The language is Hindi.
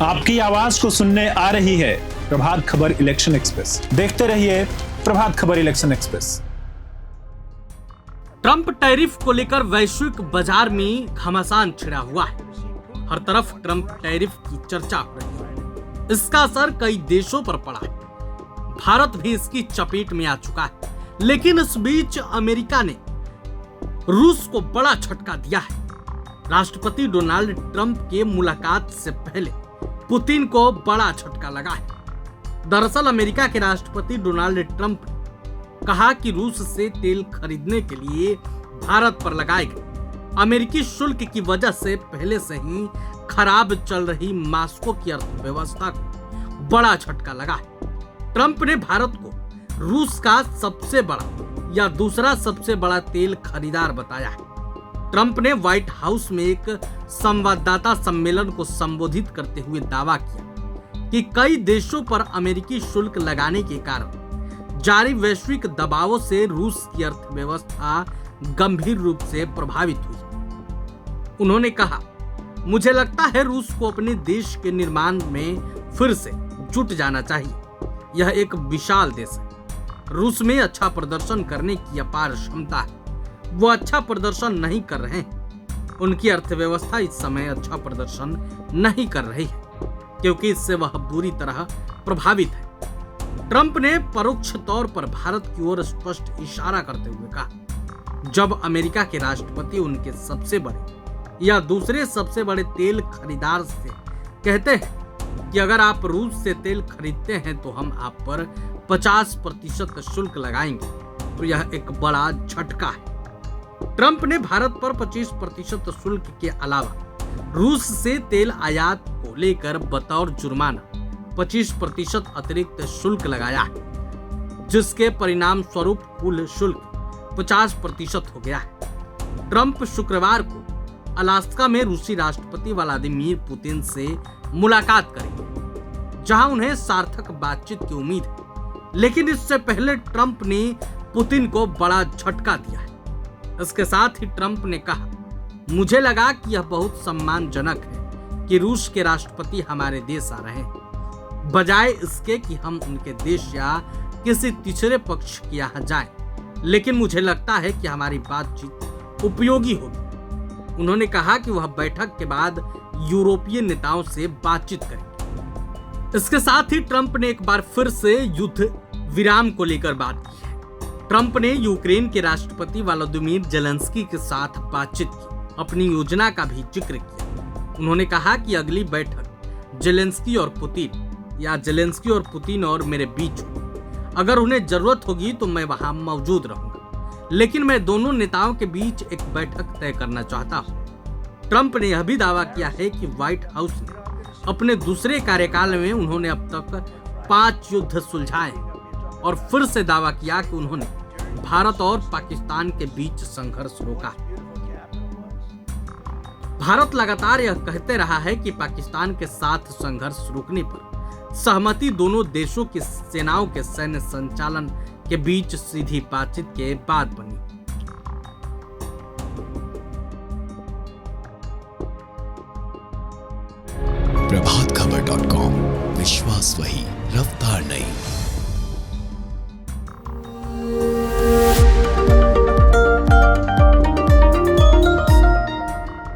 आपकी आवाज को सुनने आ रही है प्रभात खबर इलेक्शन एक्सप्रेस। देखते रहिए Prabhat Khabar election express. Trump tariff को लेकर वैश्विक बाजार में घमासान छिड़ा हुआ है। हर तरफ ट्रंप टैरिफ की चर्चा हो रही है। इसका असर कई देशों पर पड़ा है। भारत भी इसकी चपेट में आ चुका है। लेकिन इस बीच अमेरिका ने रूस को बड़ा झटका दिया है। राष्ट्रपति डोनाल्ड ट्रंप के मुलाकात से पहले पुतिन को बड़ा झटका लगा है। दरअसल अमेरिका के राष्ट्रपति डोनाल्ड ट्रंप ने कहा कि रूस से तेल खरीदने के लिए भारत पर लगाए गए अमेरिकी शुल्क की वजह से पहले से ही खराब चल रही मॉस्को की अर्थव्यवस्था को बड़ा झटका लगा है। ट्रंप ने भारत को रूस का सबसे बड़ा या दूसरा सबसे बड़ा तेल खरीदार बताया है। ट्रंप ने व्हाइट हाउस में एक संवाददाता सम्मेलन को संबोधित करते हुए दावा किया कि कई देशों पर अमेरिकी शुल्क लगाने के कारण जारी वैश्विक दबावों से रूस की अर्थव्यवस्था गंभीर रूप से प्रभावित हुई। उन्होंने कहा, मुझे लगता है रूस को अपने देश के निर्माण में फिर से जुट जाना चाहिए। यह एक विशाल देश है। रूस में अच्छा प्रदर्शन करने की अपार क्षमता है। वो अच्छा प्रदर्शन नहीं कर रहे हैं। उनकी अर्थव्यवस्था इस समय अच्छा प्रदर्शन नहीं कर रही है क्योंकि इससे वह बुरी तरह प्रभावित है। ट्रंप ने परोक्ष तौर पर भारत की ओर स्पष्ट इशारा करते हुए कहा, जब अमेरिका के राष्ट्रपति उनके सबसे बड़े या दूसरे सबसे बड़े तेल खरीदार से कहते हैं कि अगर आप रूस से तेल खरीदते हैं तो हम आप पर 50% शुल्क लगाएंगे, तो यह एक बड़ा झटका है। ट्रंप ने भारत पर 25% शुल्क के अलावा रूस से तेल आयात को लेकर बतौर जुर्माना 25% अतिरिक्त शुल्क लगाया है, जिसके परिणाम स्वरूप कुल शुल्क 50% हो गया है। ट्रंप शुक्रवार को अलास्का में रूसी राष्ट्रपति व्लादिमीर पुतिन से मुलाकात करेंगे, जहां उन्हें सार्थक बातचीत की उम्मीद है। लेकिन इससे पहले ट्रंप ने पुतिन को बड़ा झटका दिया है। इसके साथ ही ट्रंप ने कहा, मुझे लगा कि यह बहुत सम्मानजनक है कि रूस के राष्ट्रपति हमारे देश आ रहे हैं, बजाय इसके कि हम उनके देश या किसी तीसरे पक्ष के यहाँ जाएं। लेकिन मुझे लगता है कि हमारी बातचीत उपयोगी होगी। उन्होंने कहा कि वह बैठक के बाद यूरोपीय नेताओं से बातचीत करेंगे। इसके साथ ही ट्रंप ने एक बार फिर से युद्ध विराम को लेकर बात की है। ट्रंप ने यूक्रेन के राष्ट्रपति व्लादिमीर जेलेंस्की के साथ बातचीत की, अपनी योजना का भी जिक्र किया। उन्होंने कहा कि अगली बैठक जेलेंस्की और पुतिन या जेलेंस्की और पुतिन और मेरे बीच हो। अगर उन्हें जरूरत होगी तो मैं वहां मौजूद रहूंगा, लेकिन मैं दोनों नेताओं के बीच एक बैठक तय करना चाहता हूं। ट्रंप ने यह भी दावा किया है कि व्हाइट हाउस ने अपने दूसरे कार्यकाल में उन्होंने अब तक 5 युद्ध सुलझाए और फिर से दावा किया कि उन्होंने भारत और पाकिस्तान के बीच संघर्ष रोका। भारत लगातार यह कहते रहा है कि पाकिस्तान के साथ संघर्ष रोकने पर सहमति दोनों देशों की सेनाओं के सैन्य संचालन के बीच सीधी बातचीत के बाद बनी। प्रभातखबर.com, विश्वास वही, रफ्तार नहीं।